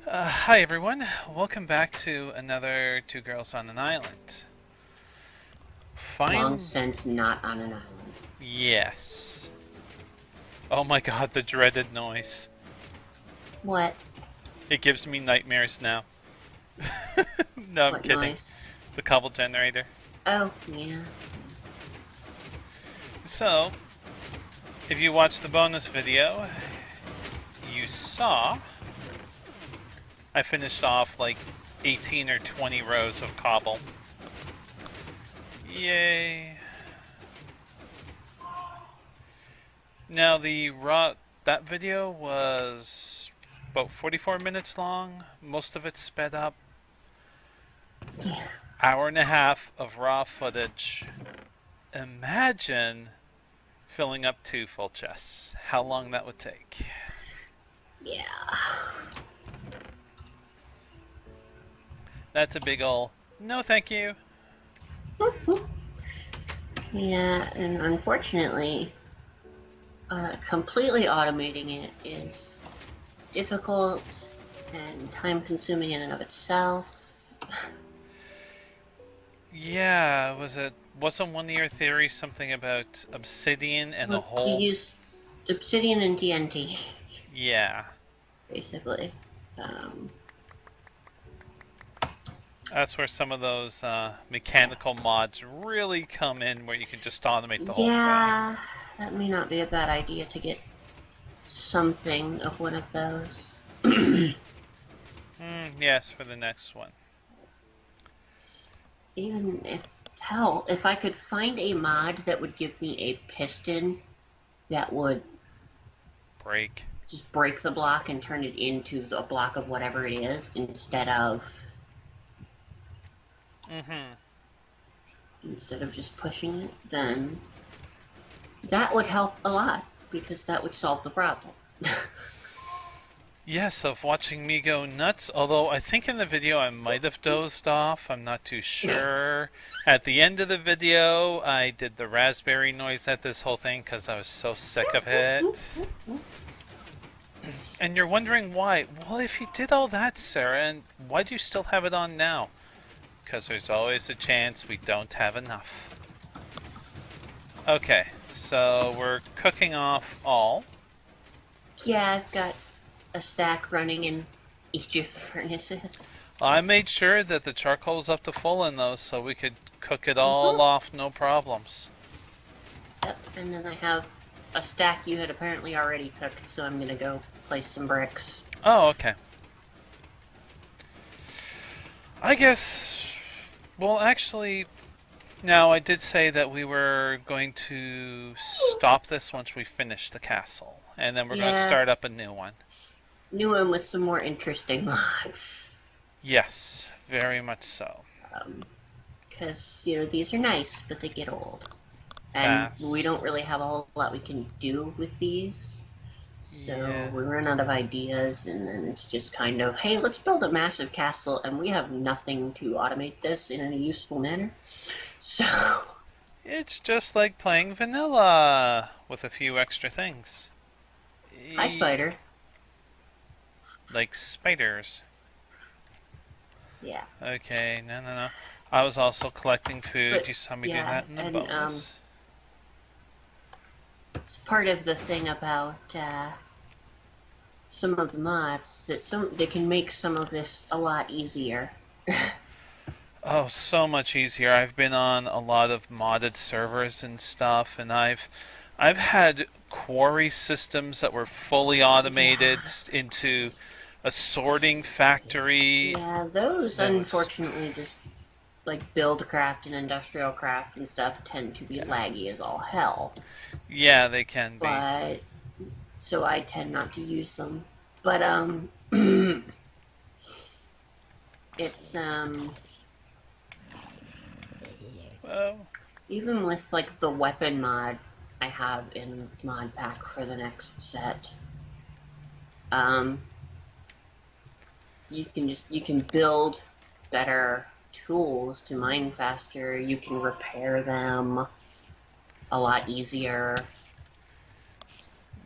Hi everyone, welcome back to another Two Girls on an Island. Long Fine. since not on an island. Yes. Oh my god, the dreaded noise. What? It gives me nightmares now. No, I'm What kidding. noise? The cobble generator. Oh, yeah. So, if you watched the bonus video, you saw I finished off like 18 or 20 rows of cobble. Yay. Now that video was about 44 minutes long. Most of it sped up. Yeah. Hour and a half of raw footage. Imagine filling up two full chests. How long that would take. Yeah. That's a big ol' no thank you. Yeah, and unfortunately, completely automating it is difficult and time consuming in and of itself. Yeah, wasn't one of your theories something about obsidian and the Well, you whole. use obsidian and TNT, Yeah. basically. Um, That's where some of those mechanical mods really come in, where you can just automate the whole thing. yeah, that may not be a bad idea to get something of one of those. Yes, for the next one. Even if, hell, if I could find a mod that would give me a piston that would Break. just break the block and turn it into the block of whatever it is Mm-hmm. instead of just pushing it, then that would help a lot because that would solve the problem. Yes, of watching me go nuts, although I think in the video I might have dozed off, I'm not too sure. At the end of the video, I did the raspberry noise at this whole thing because I was so sick of it. And you're wondering why. Well, if you did all that, Sarah, and why do you still have it on now? Because there's always a chance we don't have enough. Okay, so we're cooking off all. Yeah, I've got a stack running in each of the furnaces. I made sure that the charcoal's up to full in those so we could cook it all Mm-hmm. off, no problems. Yep, and then I have a stack you had apparently already cooked, so I'm gonna go place some bricks. Oh, okay. I guess. Well, actually, now I did say that we were going to stop this once we finish the castle, and then we're going to Yeah, start up a new one. new one with some more interesting mods. Yes, very much so. Because, you know, these are nice, but they get old. And we Fast. don't really have a whole lot we can do with these. So Yeah. we run out of ideas, and then it's just kind of, hey, let's build a massive castle, and we have nothing to automate this in a useful manner. So, It's just like playing vanilla with a few extra things. hi, Spider. Like spiders. Yeah. Okay, no, no, no. I was also collecting food. But, You saw me do yeah, that in the and bonus. it's part of the thing about some of the mods that they can make some of this a lot easier. Oh, so much easier. I've been on a lot of modded servers and stuff, and I've had quarry systems that were fully automated Yeah. into a sorting factory. Yeah, those That was unfortunately just like buildcraft and industrial craft and stuff tend to be yeah, laggy as all hell. yeah, they can be. But so I tend not to use them. But it's Well, even with like the weapon mod I have in mod pack for the next set, um, you can build better tools to mine faster. You can repair them a lot easier.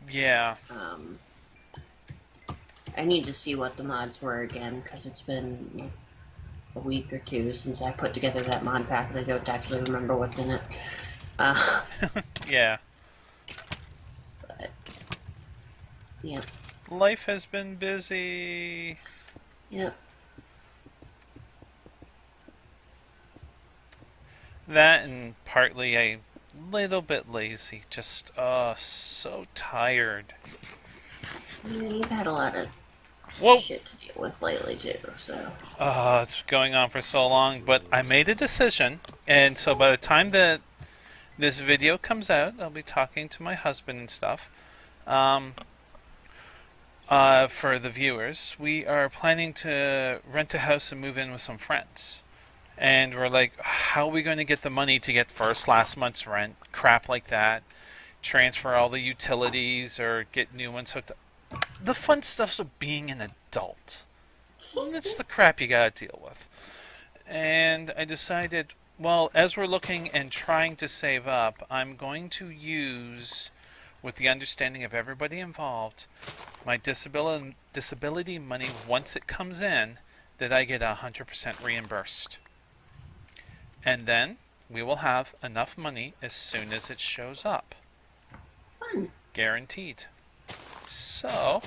yeah, Um, I need to see what the mods were again, because it's been a week or two since I put together that mod pack, and I don't actually remember what's in it. Uh, Yeah. but, yeah. Life has been busy. Yep. That and partly a little bit lazy. Just, so tired. Yeah, you've had a lot of Whoa! shit to deal with lately, too, so. It's going on for so long, but I made a decision, and so by the time that this video comes out, I'll be talking to my husband and stuff. Um, for the viewers, we are planning to rent a house and move in with some friends. And we're like, how are we going to get the money to get first last month's rent? Crap like that. Transfer all the utilities or get new ones hooked up. The fun stuff's of being an adult. That's the crap you gotta deal with. And I decided, well, as we're looking and trying to save up, I'm going to use, with the understanding of everybody involved, my disability money once it comes in, that I get 100% reimbursed. And then we will have enough money as soon as it shows up. Fun. Guaranteed. So,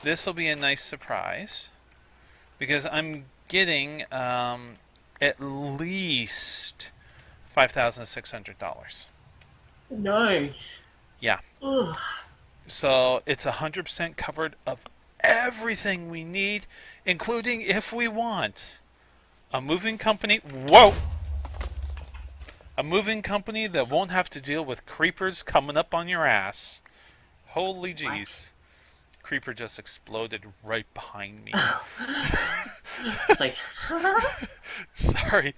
this will be a nice surprise because I'm getting at least $5,600. Nice. Yeah. Ugh. So it's 100% covered of everything we need, including if we want a moving company. Whoa! A moving company that won't have to deal with creepers coming up on your ass. Holy jeez. Creeper just exploded right behind me. It's like, Sorry.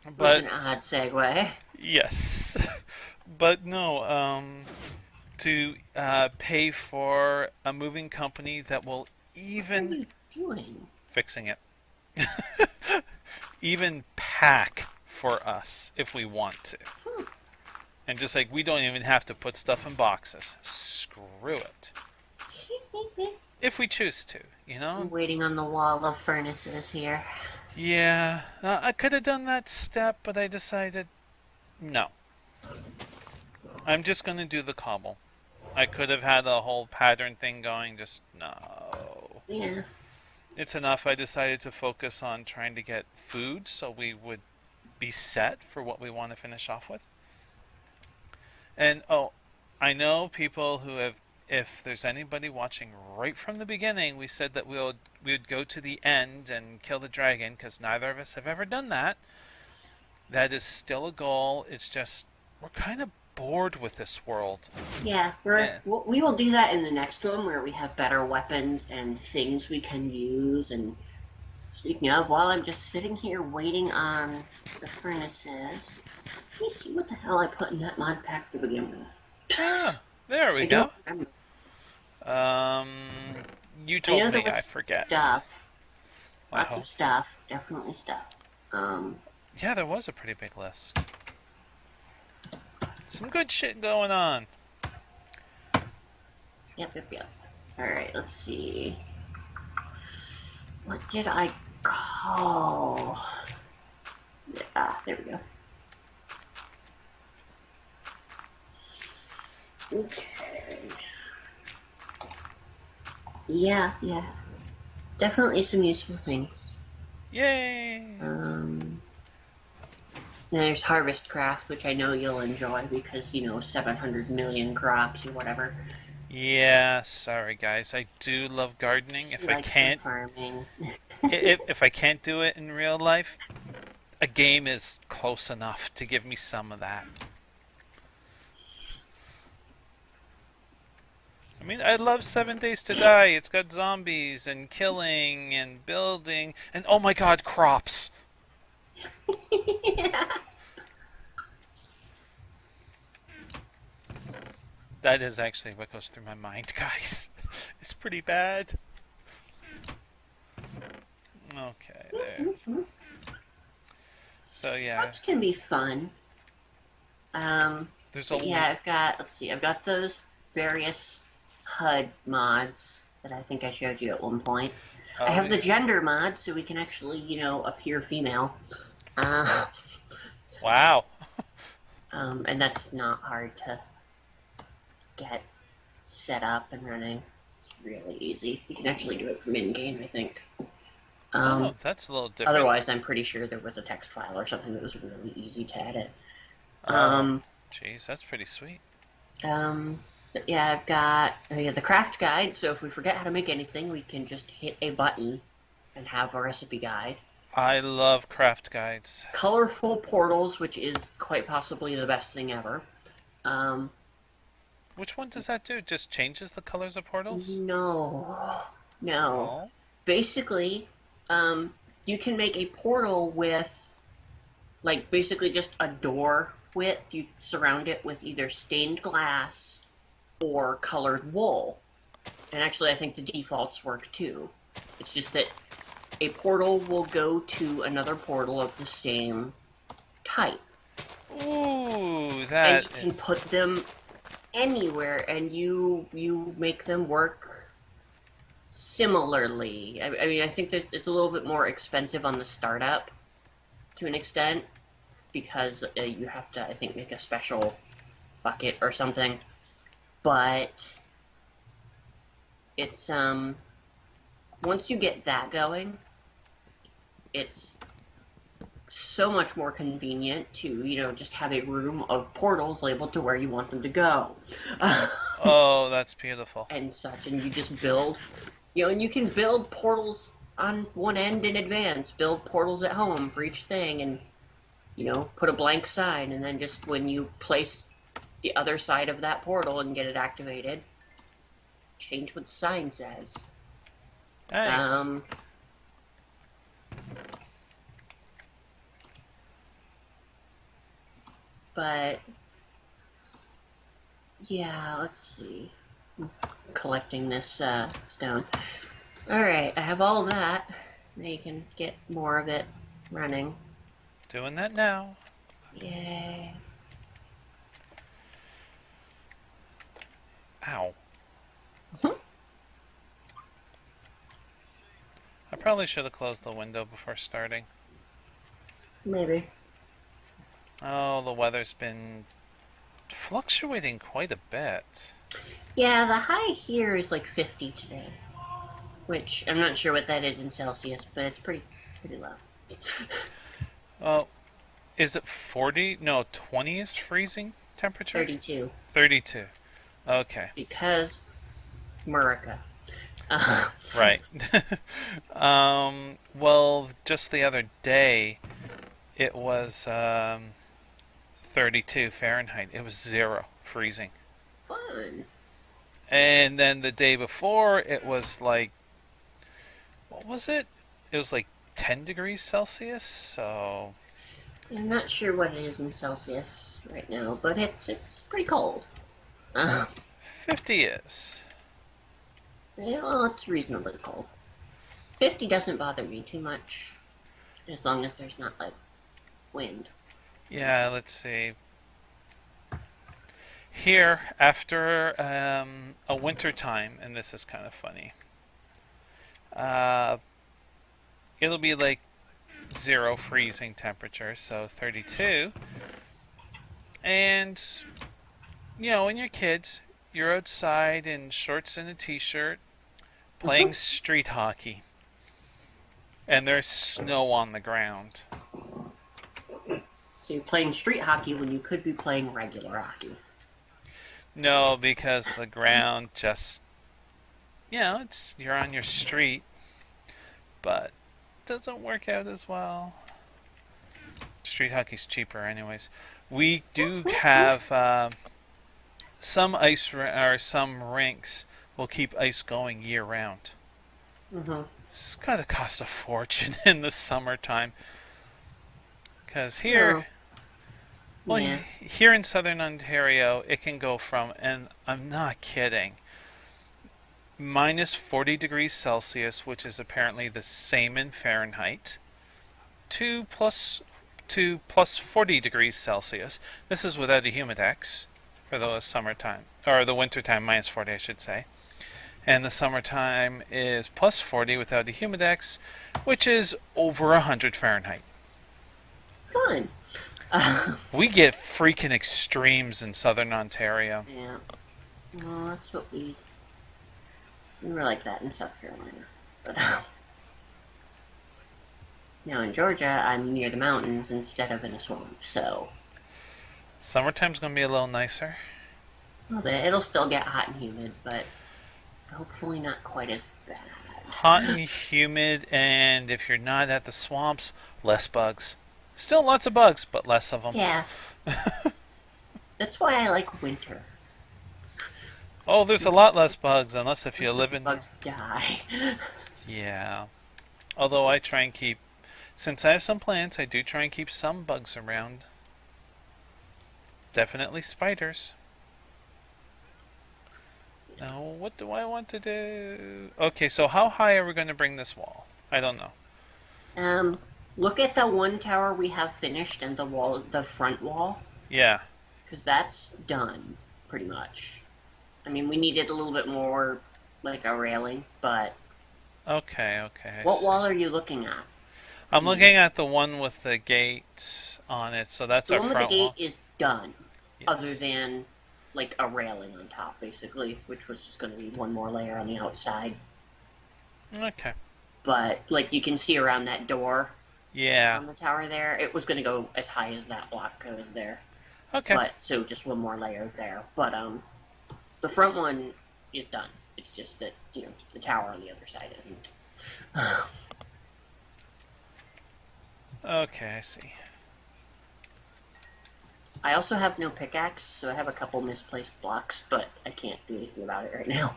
was But an odd segue. yes. But no, to pay for a moving company that will What are even you doing? fixing it. Even pack for us if we want to. And just like we don't even have to put stuff in boxes. Screw it. If we choose to, you know? I'm waiting on the wall of furnaces here. Yeah, I could have done that step, but I decided no. I'm just going to do the cobble. I could have had a whole pattern thing going, just no. Yeah. It's enough. I decided to focus on trying to get food so we would be set for what we want to finish off with. And oh, I know people who have, if there's anybody watching right from the beginning, we said that we would go to the end and kill the dragon because neither of us have ever done that. That is still a goal. It's just we're kind of bored with this world. Yeah, we will do that in the next one where we have better weapons and things we can use. And speaking of, while I'm just sitting here waiting on the furnaces, let me see what the hell I put in that mod pack to begin with. Yeah, there we I go. don't remember. Um, you I told know there me, I was forget. stuff. Lots Uh-huh. of stuff. Definitely stuff. Yeah, there was a pretty big list. Some good shit going on. Yep. Alright, let's see. What did I call? There we go. Okay. Yeah. Definitely some useful things. Yay! There's Harvest Craft, which I know you'll enjoy because, 700 million crops or whatever. Yeah, sorry guys. I do love gardening. If I Like can't, farming. if I can't do it in real life, a game is close enough to give me some of that. I mean, I love 7 Days to Die. It's got zombies and killing and building and oh my god, crops. That is actually what goes through my mind, guys. It's pretty bad. Okay, there. So yeah, Crops can be fun. there's a Yeah, let's see, I've got those various HUD mods. that I think I showed you at one point. I Oh, have the gender mod, so we can actually, appear female. Uh, wow. and that's not hard to get set up and running. It's really easy. You can actually do it from in-game, I think. Oh, Um, that's a little different. Otherwise, I'm pretty sure there was a text file or something that was really easy to edit. Oh, Um, jeez, that's pretty sweet. but yeah, I've got the craft guide, so if we forget how to make anything, we can just hit a button and have a recipe guide. I love craft guides. Colorful portals, which is quite possibly the best thing ever. Um, Which one does that do? Just changes the colors of portals? no, no. Oh. Basically, you can make a portal with, like, basically just a door width. You surround it with either stained glass or colored wool. And actually, I think the defaults work too. It's just that a portal will go to another portal of the same type. Ooh, And that you can is. put them anywhere, and you make them work similarly. I mean, I think that it's a little bit more expensive on the startup to an extent because you have to, I think, make a special bucket or something. But it's once you get that going, it's so much more convenient to just have a room of portals labeled to where you want them to go. Oh, that's beautiful. And such, and you just build, and you can build portals on one end in advance, build portals at home for each thing, and put a blank sign, and then just when you place the other side of that portal and get it activated, change what the sign says. Nice. um but yeah, let's see. I'm collecting this stone. Alright, I have all of that. Now you can get more of it running. Doing that now. Yay. Ow. I probably should have closed the window before starting. Maybe. Oh, the weather's been fluctuating quite a bit. Yeah, the high here is like 50 today, which I'm not sure what that is in Celsius, but it's pretty low. Oh, is it 40? No, 20 is freezing temperature? 32 32. Okay. because Murica. Right. Well, just the other day, it was 32 Fahrenheit. It was 0 freezing. Fun. And then the day before, it was like, what was it? It was like 10 degrees Celsius. So I'm not sure what it is in Celsius right now, but it's pretty cold. Uh, 50 is. yeah, well, it's reasonably cold. 50 doesn't bother me too much, as long as there's not like wind. Yeah, let's see. Here, after a winter time, and this is kind of funny, uh, it'll be like 0 freezing temperature, so 32. And, when you're kids, you're outside in shorts and a t-shirt playing street hockey. And there's snow on the ground. So you're playing street hockey when you could be playing regular hockey. No, because the ground just, you're on your street, but doesn't work out as well. Street hockey's cheaper, anyways. We do have some some rinks will keep ice going year round. Mm-hmm. It's got to cost a fortune in the summertime, because here. Well, Yeah. here in southern Ontario, it can go from, and I'm not kidding, minus 40 degrees Celsius, which is apparently the same in Fahrenheit, to plus 40 degrees Celsius. This is without a humidex for the summertime, or the wintertime, minus 40, I should say. And the summertime is plus 40 without a humidex, which is over 100 Fahrenheit. Fun. We get freaking extremes in southern Ontario. Yeah. Well, that's what we were like that in South Carolina. But now in Georgia, I'm near the mountains instead of in a swamp, so Summertime's going to be a little nicer. well, it'll still get hot and humid, but hopefully not quite as bad. Hot and humid, and if you're not at the swamps, less bugs. Still lots of bugs, but less of them. Yeah. That's why I like winter. Oh, there's a lot less bugs, unless if you live in... Bugs die. Yeah. Although I try and keep... Since I have some plants, I do try and keep some bugs around. Definitely spiders. Now, what do I want to do? Okay, so how high are we going to bring this wall? I don't know. Look at the one tower we have finished and the front wall, Yeah. because that's done, pretty much. I mean, we needed a little bit more, like a railing, but... Okay, okay. What wall are you looking at? I'm looking at the one with the gate on it, so that's The our one with the front gate wall. is done, Yes. other than, like, a railing on top, basically, which was just going to be one more layer on the outside. Okay. But, like, you can see around that door Yeah. on the tower there, it was going to go as high as that block goes there. Okay. But, so just one more layer there. But, the front one is done. It's just that, the tower on the other side isn't. Okay, I see. I also have no pickaxe, so I have a couple misplaced blocks, but I can't do anything about it right now.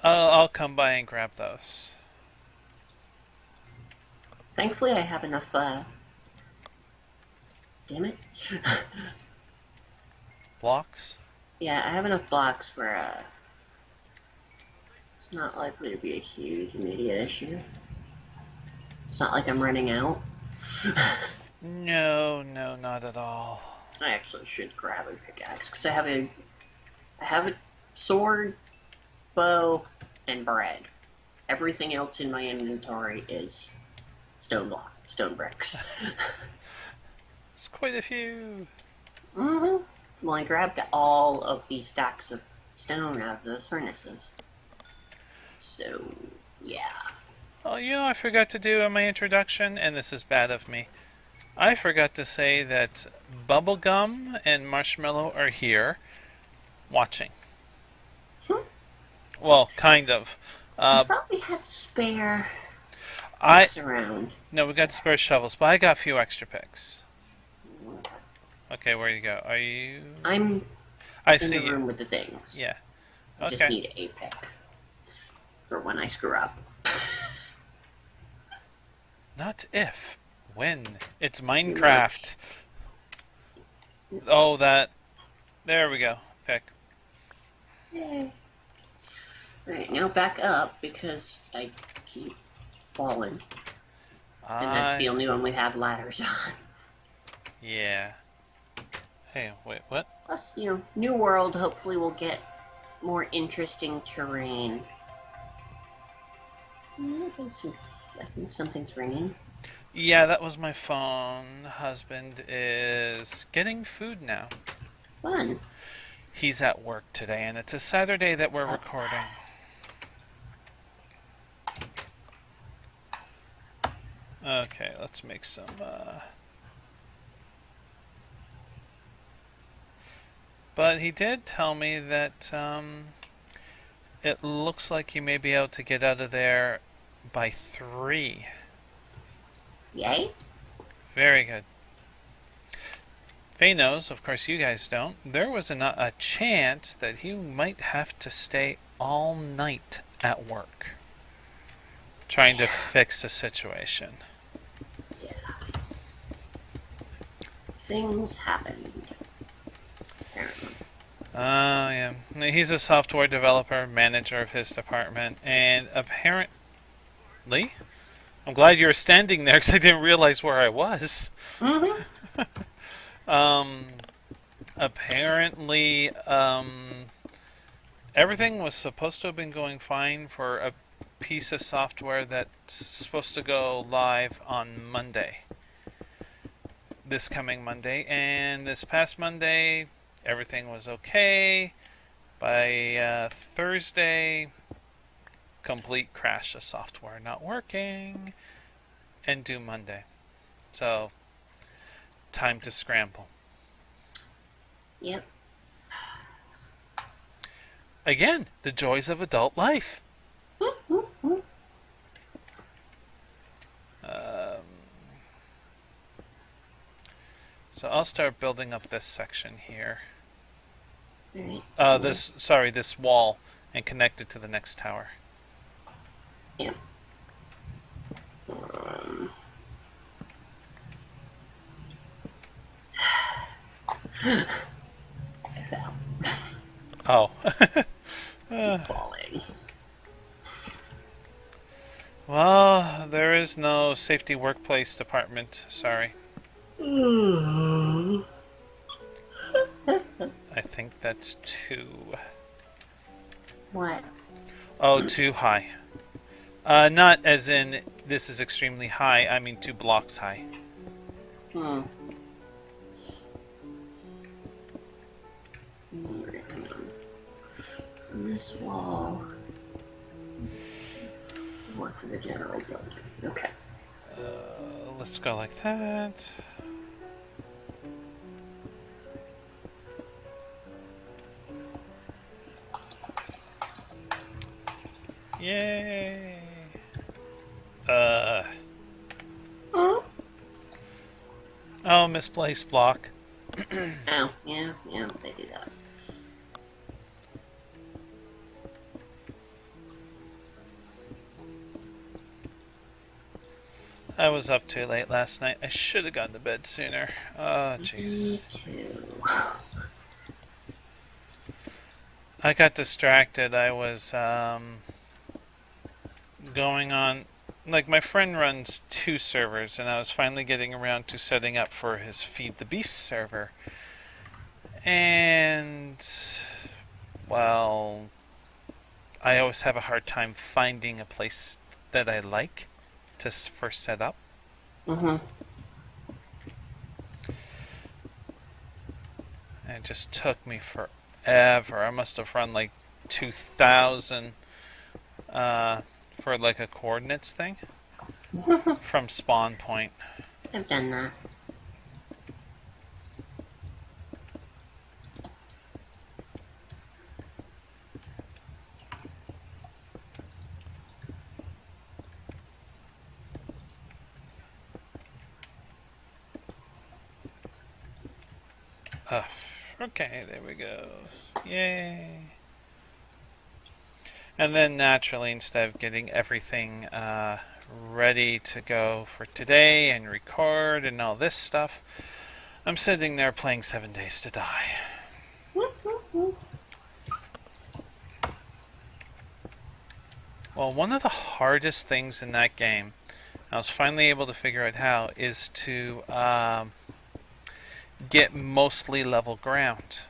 I'll come by and grab those. Thankfully, I have enough, damn it. Blocks? Yeah, I have enough blocks where, it's not likely to be a huge immediate issue. It's not like I'm running out. No, not at all. I actually should grab a pickaxe, because I have a sword, bow, and bread. Everything else in my inventory is stone bricks. It's quite a few. Mm-hmm. Well, I grabbed all of these stacks of stone out of those furnaces. So, yeah. Oh, I forgot to do in my introduction, and this is bad of me. I forgot to say that Bubblegum and Marshmallow are here, watching. Well, kind of. I thought we had spare I picks around. No, we got spare shovels, but I got a few extra picks. Okay, where you go? Are you? I'm I in see the you. room with the things. Yeah. I just Okay. need a pick for when I screw up. Not if. When. It's Minecraft. Oh, that. There we go. Pick. Yay. Alright, now back up because I keep falling. And that's the only one we have ladders on. Yeah. Hey, wait, what? Plus, new world, hopefully we'll get more interesting terrain. I think something's ringing. Yeah, that was my phone. Husband is getting food now. Fun. He's at work today, and it's a Saturday that we're recording. Okay, let's make some, But he did tell me that, it looks like you may be able to get out of there by 3. Yay? Very good. Faye knows, of course you guys don't, there was a chance that he might have to stay all night at work trying to fix the situation. Yeah. Things happened. Apparently. Yeah. He's a software developer, manager of his department, and apparently... I'm glad you were standing there because I didn't realize where I was. Mm-hmm. Apparently, everything was supposed to have been going fine for a piece of software that's supposed to go live on Monday. This coming Monday. And this past Monday, everything was okay. By Thursday, complete crash of software not working. And due Monday. So, time to scramble. Yep. Again, the joys of adult life. So I'll start building up this section here. Right. This wall, and connect it to the next tower. Yeah. I fell. Oh. Falling. Well, there is no safety workplace department. Sorry. I think that's 2. What? Oh, 2 high. Not as in this is extremely high. I mean 2 blocks high. From this wall. Work for the general building. Okay. Let's go like that. Yay! Oh, misplaced block. Oh, yeah, they do that. I was up too late last night. I should have gone to bed sooner. Oh, jeez. Me too. I got distracted. I was going on, like, my friend runs 2 servers, and I was finally getting around to setting up for his Feed the Beast server. And, well, I always have a hard time finding a place that I like to first set up. Mm-hmm. And it just took me forever. I must have run like 2,000 for like a coordinates thing from spawn point. I've done that. Okay, there we go. Yay. And then naturally, instead of getting everything ready to go for today and record and all this stuff, I'm sitting there playing 7 Days to Die. Well, one of the hardest things in that game, I was finally able to figure out how, is to get mostly level ground.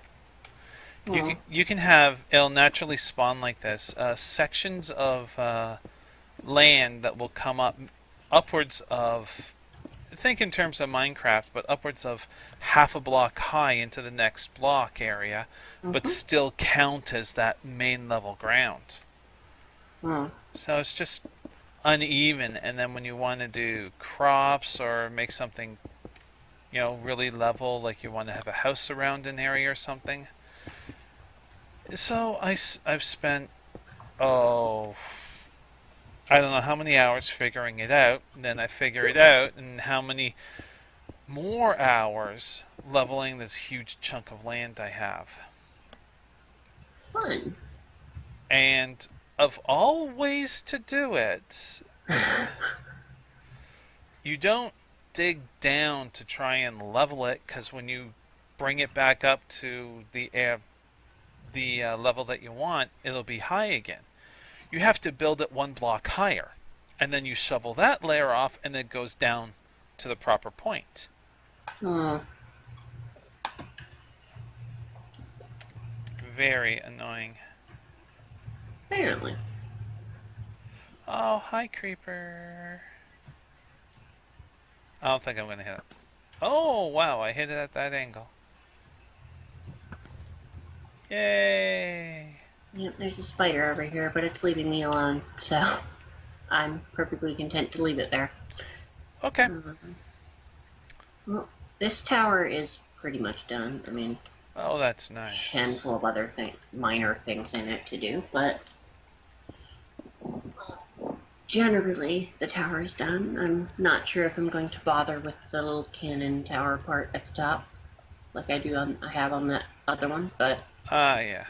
You can have, it'll naturally spawn like this, sections of land that will come up upwards of, think in terms of Minecraft, but upwards of half a block high into the next block area, but still count as that main level ground. So it's just uneven, and then when you want to do crops or make something, you know, really level, like you want to have a house around an area or something. So I've spent, I don't know how many hours figuring it out, and then I figure it out, and how many more hours leveling this huge chunk of land I have. Fun. And of all ways to do it, you don't dig down to try and level it, because when you bring it back up to the level that you want, it'll be high again. You have to build it 1 block higher, and then you shovel that layer off, and it goes down to the proper point. Very annoying. Apparently. Oh, hi, creeper. I don't think I'm gonna hit it. Oh, wow, I hit it at that angle. Yay! Yep, there's a spider over here, but it's leaving me alone, so I'm perfectly content to leave it there. Okay. Well, this tower is pretty much done. I mean, Oh, that's a nice. handful of other minor things in it to do, but generally the tower is done. I'm not sure if I'm going to bother with the little cannon tower part at the top, like I have on that other one, but Ah, yeah.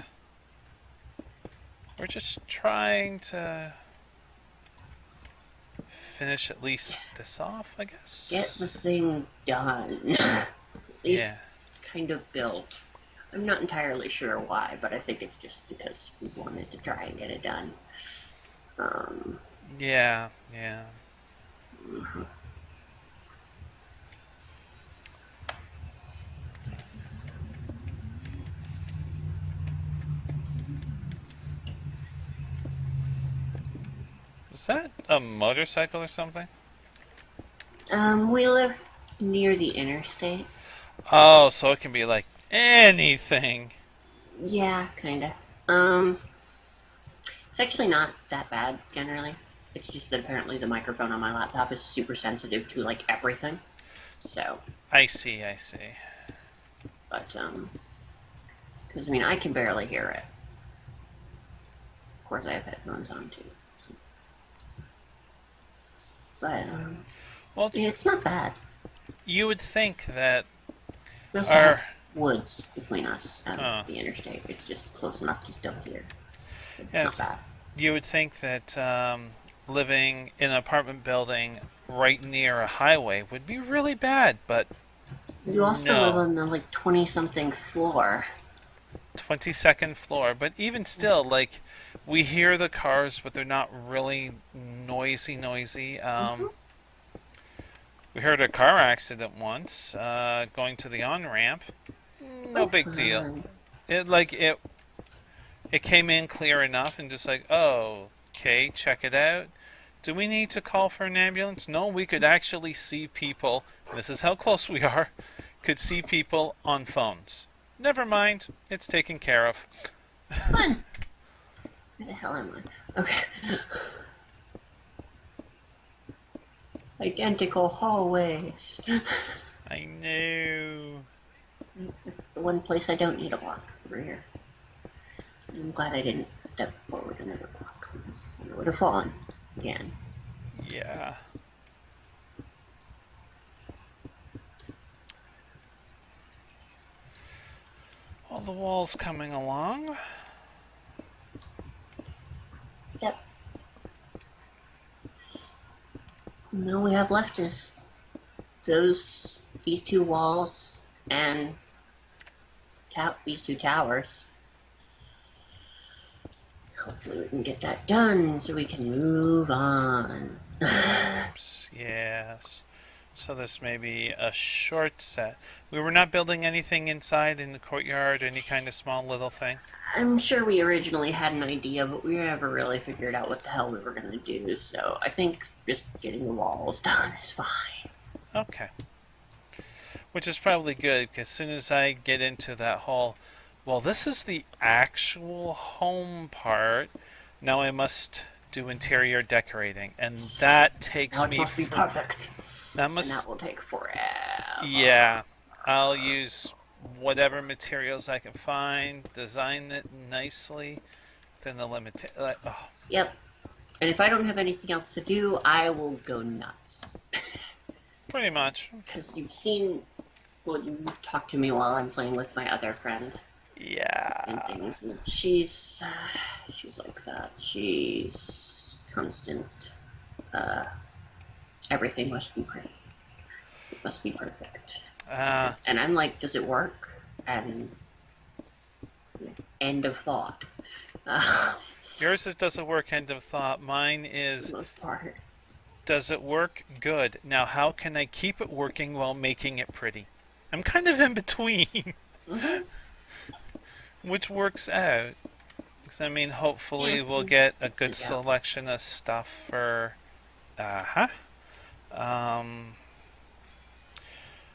We're just trying to finish at least this off, I get the guess. thing done. At least Yeah. kind of built. I'm not entirely sure why, but I think it's just because we wanted to try and get it done. Um, Yeah, yeah. Was that a motorcycle or something? we live near the interstate. Oh, so it can be like anything. Yeah, kinda. Um, it's actually not that bad generally. It's just that apparently the microphone on my laptop is super sensitive to like everything. So, I see, I see. but because I mean I can barely hear it. Of course, I have headphones on too. So. But Well, yeah, it's, it's not bad. you would think that We also have our. woods between us and Uh, the interstate. It's just close enough to still hear. It's yeah, not bad. you would think that living in an apartment building right near a highway would be really bad, but You also live no. on the like 20 something floor. 22nd floor, but even still, like, we hear the cars, but they're not really noisy. Mm-hmm. We heard a car accident once going to the on ramp. No Oh, big deal. fun. It came in clear enough and just like, oh, okay, check it out. Do we need to call for an ambulance? No, we could actually see people. This is how close we are. Could see people on phones. Never mind, it's taken care of. Fun. Where the hell am I? Okay. Identical hallways. I know. That's the one place I don't need a block over here. I'm glad I didn't step forward another block because I would have fallen again. Yeah. All the walls coming along. Yep. And all we have left is these two walls and these two towers. Hopefully we can get that done so we can move on. Oops, yes. So this may be a short set. We were not building anything inside in the courtyard, any kind of small little thing. I'm sure we originally had an idea, but we never really figured out what the hell we were going to do, so I think just getting the walls done is fine. Okay. Which is probably good, because as soon as I get into that whole, well, this is the actual home part, now I must do interior decorating. And that Now takes it me must be for, perfect, that and that must, will take forever. yeah. I'll use whatever materials I can find, design it nicely within the limit. Oh, Yep. And if I don't have anything else to do, I will go nuts. pretty much. Because you've seen, well, you talk to me while I'm playing with my other friend and Yeah. things, and she's like that. She's constant. Uh, everything must be pretty. It must be perfect. Uh, And I'm like, does it work? And end of thought. Uh, yours is doesn't work, end of thought. Mine for the is, most part. does it work? Good. Now, how can I keep it working while making it pretty? I'm kind of in between, Mm-hmm. which works out. I mean, hopefully Yeah, we'll get a so, good yeah. selection of stuff um,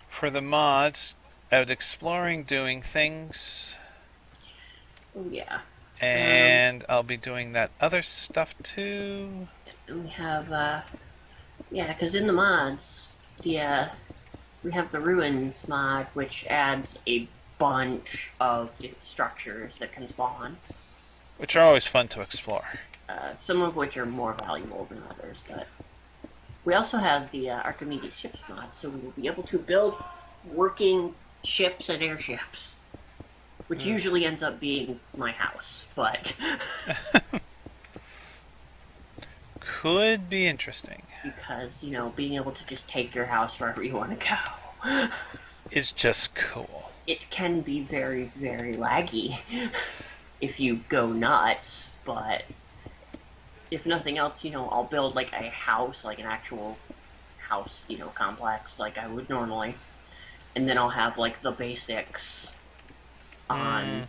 for the mods. Out exploring, doing things, Oh yeah. Um, and I'll be doing that other stuff too. and we have yeah, because in the mods, the we have the ruins mod, which adds a bunch of structures that can spawn. Which are always fun to explore. Some of which are more valuable than others, but we also have the Archimedes ships mod, so we will be able to build working ships and airships, which Mm. usually ends up being my house, but Could be interesting. because, being able to just take your house wherever you want to go, It's just cool. it can be very, very laggy if you go nuts, but if nothing else, I'll build like a house, like an actual house, complex, like I would normally, and then I'll have like the basics on Mm,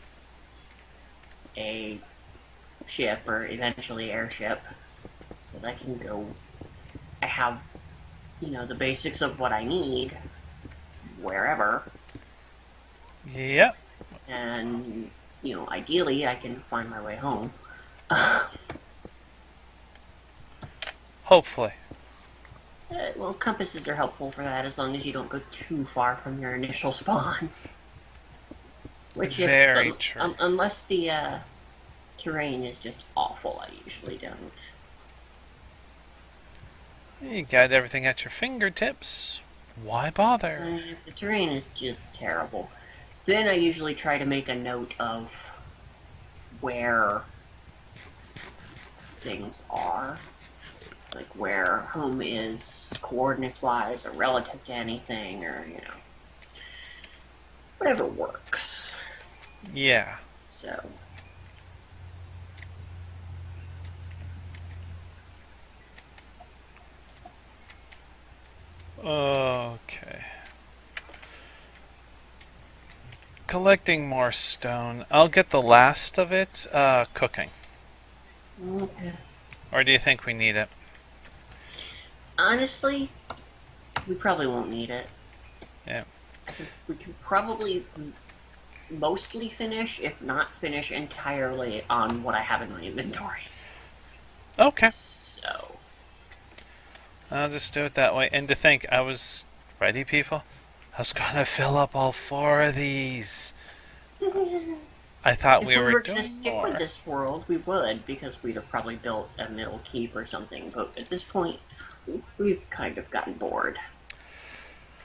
a ship or eventually airship, so that I can go. I have, the basics of what I need wherever, yep. and ideally I can find my way home. Hopefully. Well, compasses are helpful for that as long as you don't go too far from your initial spawn. Which, if Very true. unless the terrain is just awful, I usually don't. You got everything at your fingertips. Why bother? And if the terrain is just terrible, then I usually try to make a note of where things are, like where home is coordinates wise or relative to anything, or whatever works. Yeah. So Okay. Collecting more stone. I'll get the last of it cooking. okay. Or do you think we need it? Honestly, we probably won't need it. Yeah. We can probably mostly finish, if not finish entirely, on what I have in my inventory. Okay. So, I'll just do it that way. And to think, I was ready, people. I was gonna fill up all 4 of these. I thought if we we were were going to doing stick with more. this world, we would, because we'd have probably built a middle keep or something. But at this point, we've kind of gotten bored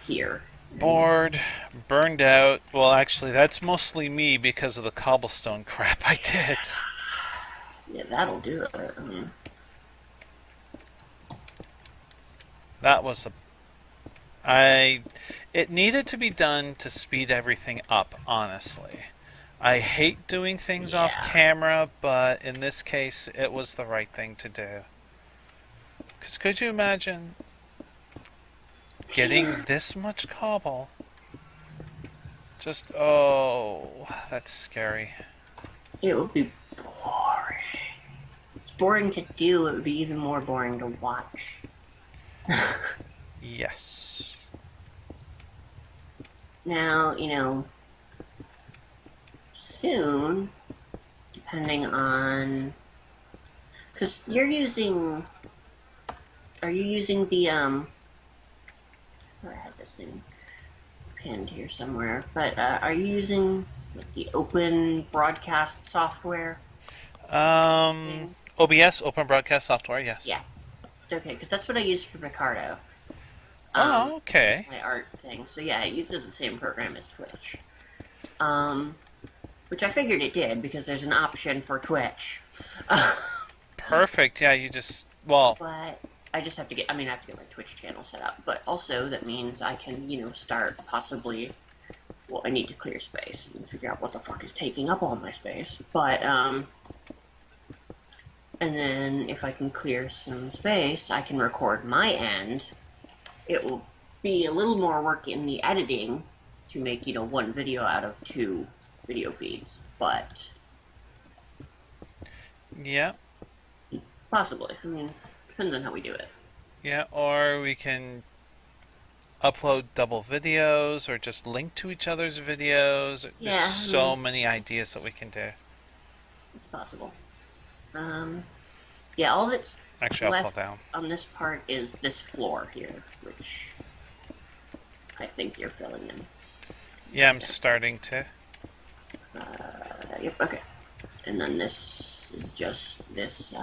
here. Bored, burned out. Well, actually, that's mostly me because of the cobblestone crap I did. Yeah, that'll do it. That was a. I. It needed to be done to speed everything up, honestly. I hate doing things off Yeah. camera, but in this case, it was the right thing to do. Because could you imagine getting this much cobble? Just, oh, that's scary. It would be boring. It's boring to do, it would be even more boring to watch. Yes. Now, soon, depending on. Because you're using. Are you using the, I thought I had this thing pinned here somewhere, but are you using the open broadcast software Um, thing? OBS, Open Broadcast Software, yes. Yeah. Okay, because that's what I use for Ricardo. Oh, okay. My art thing. So yeah, it uses the same program as Twitch. Um, which I figured it did because there's an option for Twitch. Perfect. Yeah, you just, well, But I just have to get. I mean, I have to get my Twitch channel set up. But also that means I can, start possibly. Well, I need to clear space and figure out what the fuck is taking up all my space. But and then if I can clear some space, I can record my end. It will be a little more work in the editing to make, one video out of 2 video feeds. But Yeah. Possibly. I mean, depends on how we do it. Yeah, or we can upload double videos or just link to each other's videos. There's Yeah, I so mean, many ideas that we can do. it's possible. Um, yeah, all that's Actually, I'll fall left down. on this part is this floor here, which I think you're filling in. Yeah, I'm starting to. Yep, okay. And then this is just this,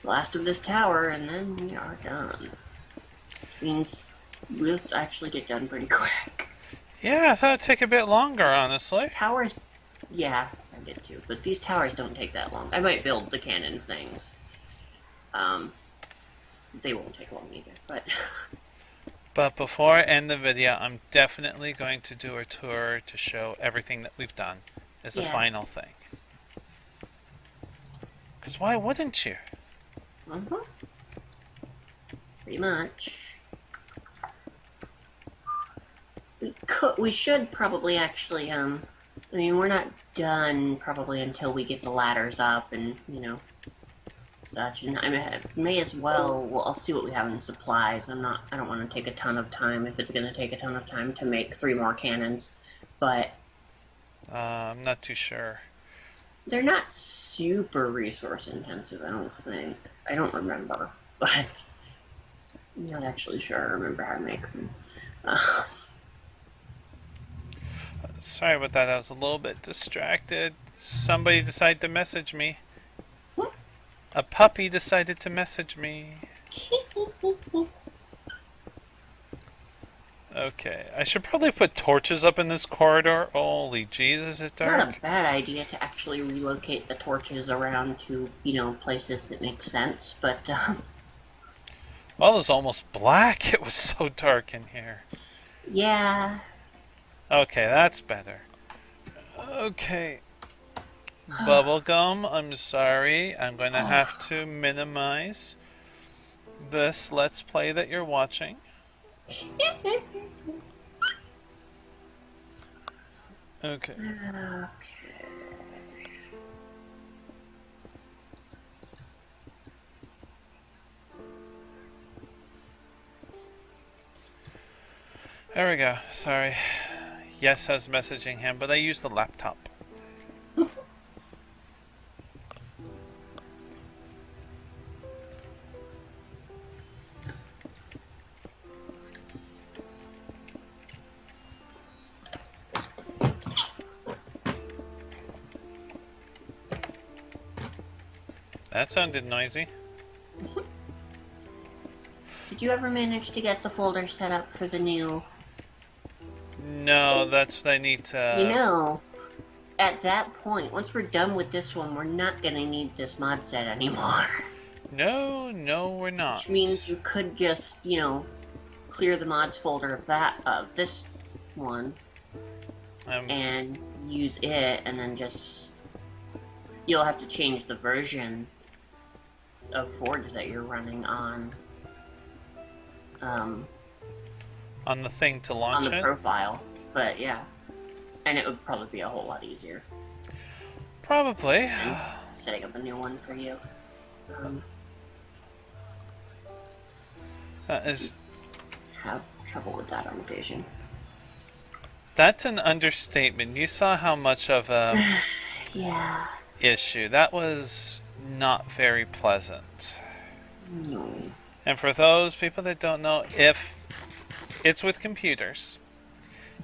last of this tower, and then we are done. Which means we'll actually get done pretty quick. Yeah, I thought it'd take a bit longer, honestly. Towers, yeah, I did too. But these towers don't take that long. I might build the cannon things. Um, they won't take long either. But But before I end the video, I'm definitely going to do a tour to show everything that we've done as a yeah, final thing. Because why wouldn't you? pretty much. We should probably actually I mean, we're not done probably until we get the ladders up and such. And I may as well. I'll see what we have in supplies. I don't want to take a ton of time if it's going to take a ton of time to make 3 more cannons, but I'm not too sure. they're not super resource intensive. I don't think. I don't remember, but I'm not actually sure. I remember how to make them. Sorry about that, I was a little bit distracted. Somebody decided to message me. A puppy decided to message me. Okay, I should probably put torches up in this corridor. Holy Jesus, it's dark. Not a bad idea to actually relocate the torches around to, places that make sense, but, Well, it was almost black. It was so dark in here. yeah. Okay, that's better. Okay. Bubblegum, I'm sorry. I'm going to have to minimize this Let's Play that you're watching. Okay. There we go. Sorry. Yes, I was messaging him, but I used the laptop. That sounded noisy. Did you ever manage to get the folder set up for the new... No, that's what I need to... At that point, once we're done with this one, we're not going to need this mod set anymore. No, we're not. Which means you could just, clear the mods folder of this one, and use it, and then just... You'll have to change the version of Forge that you're running on the thing to launch on the it? profile, but yeah. And it would probably be a whole lot easier. Probably. Setting up a new one for you. That is... Have trouble with that on occasion. That's an understatement. You saw how much of a Yeah. issue. That was not very pleasant. No. And for those people that don't know, if it's with computers,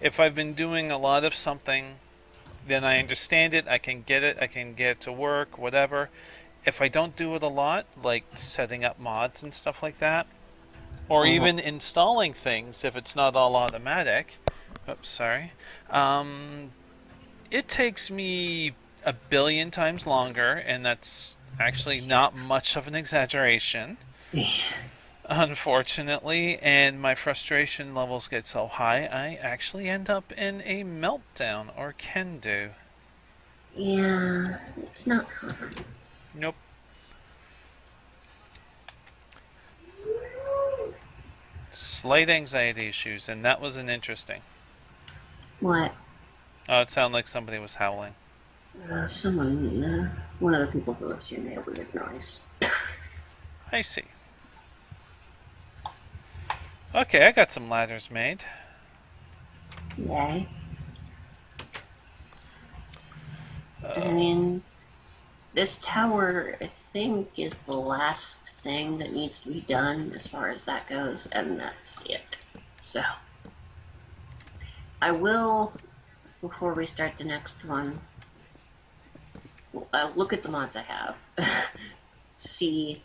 if I've been doing a lot of something, then I understand it, I can get it to work, whatever. If I don't do it a lot, like setting up mods and stuff like that, or even installing things if it's not all automatic, oops, sorry, it takes me a billion times longer, and that's actually not much of an exaggeration. Unfortunately, and my frustration levels get so high, I actually end up in a meltdown, or can do. Yeah, it's not fun. Nope. Slight anxiety issues, and that was an interesting. What? Oh, it sounded like somebody was howling. One of the people who lives here made a weird noise. I see. Okay, I got some ladders made. Yay. I Uh, mean, this tower, I think, is the last thing that needs to be done as far as that goes, and that's it. So, I will, before we start the next one, look at the mods I have, see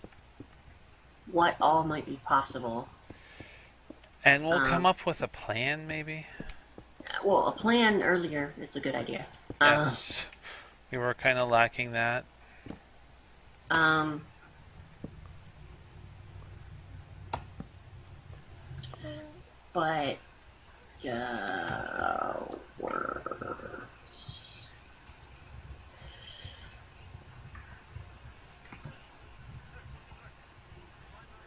what all might be possible. and we'll come Um, up with a plan, maybe? well, a plan earlier is a good idea. Uh, Yes. We were kind of lacking that. um, but words.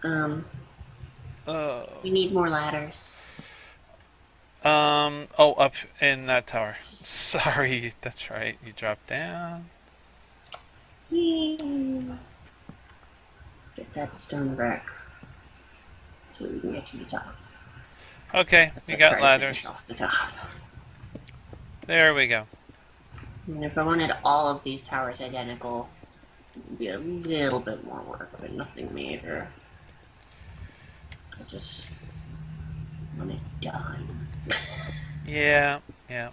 Um, Oh. we need more ladders. Oh, up in that tower. Sorry, that's right. You dropped down. Yay. Get that stone brick so we can get to the top. Okay, Let's we got try to finish ladders. off the top. There we go. And if I wanted all of these towers identical, it would be a little bit more work, but nothing major. I just want it done. Yeah, yeah.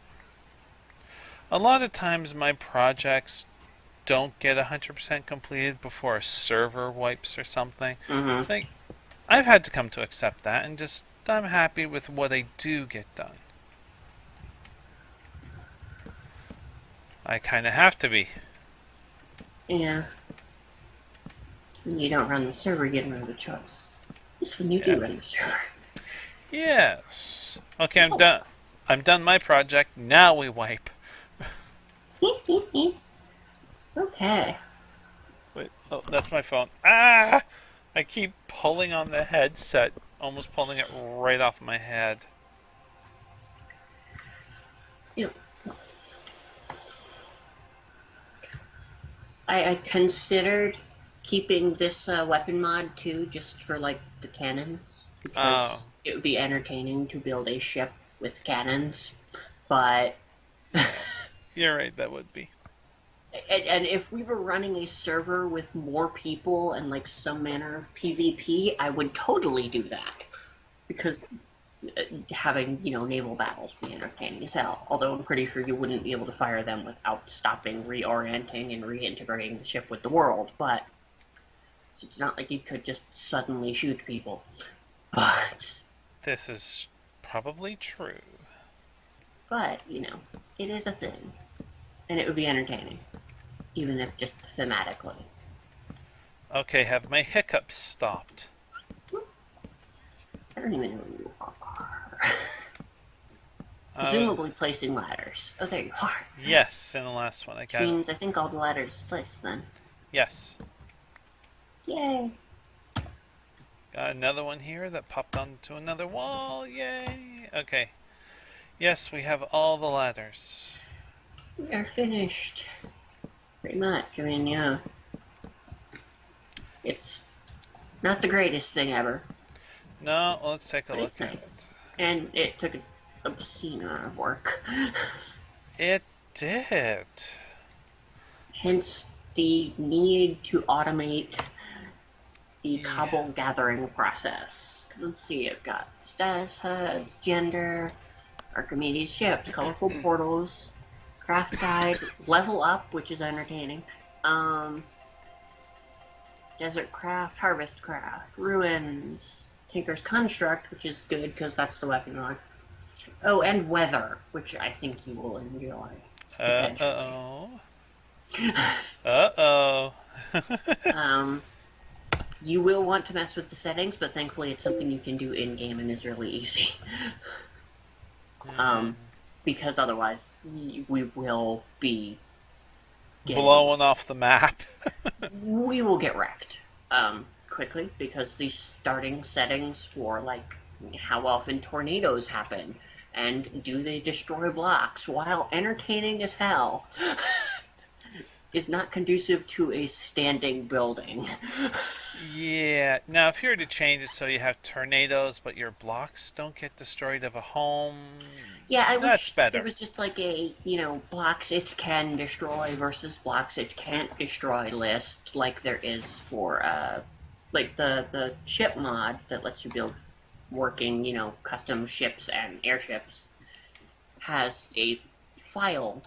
A lot of times my projects don't get 100% completed before a server wipes or something. Mm-hmm. It's like, I've had to come to accept that and just, I'm happy with what I do get done. I kind of have to be. Yeah. When you don't run the server, you don't have a choice. Just when you Yeah. do run the server. Yes. Okay, I'm done. I'm done my project. Now we wipe. Okay. Wait, oh, that's my phone. Ah! I keep pulling on the headset, almost pulling it right off my head. You know, I considered keeping this weapon mod too, just for like the cannons, Oh, because it would be entertaining to build a ship with cannons. But yeah. You're right, that would be. and if we were running a server with more people and like some manner of PvP, I would totally do that because having naval battles be entertaining as hell. Although I'm pretty sure you wouldn't be able to fire them without stopping, reorienting, and reintegrating the ship with the world. But it's not like you could just suddenly shoot people. But This is probably true. it is a thing, and it would be entertaining, even if just thematically. Okay, have my hiccups stopped? I don't even know who you are. Uh, Presumably placing ladders. Oh, there you are. yes, in the last one I Which got it. means I think all the ladders is placed then. Yes. Yay! Got another one here that popped onto another wall. Yay! Okay. Yes, we have all the ladders. We are finished. Pretty much. I mean, yeah. It's not the greatest thing ever, No, let's take a but look it's at nice. And it took an obscene amount of work. it. It did. Hence the need to automate the Yeah. cobble gathering process. Let's see, I've got status HUDs, gender, Archimedes ships, colorful portals, craft guide, level up, which is entertaining, desert craft, harvest craft, ruins, tinker's construct, which is good because that's the weapon mod. Oh, and weather, which I think you will enjoy. Uh-oh. Uh-oh. You will want to mess with the settings, but thankfully it's something you can do in-game and is really easy. Because otherwise we will be blowing off the map. we will get wrecked quickly because the starting settings for like how often tornadoes happen and do they destroy blocks while entertaining as hell is not conducive to a standing building. Yeah. Now, if you were to change it so you have tornadoes, but your blocks don't get destroyed of a home, Yeah, I that's wish there better. was just like a, blocks it can destroy versus blocks it can't destroy list like there is for like the ship mod that lets you build working, custom ships and airships has a file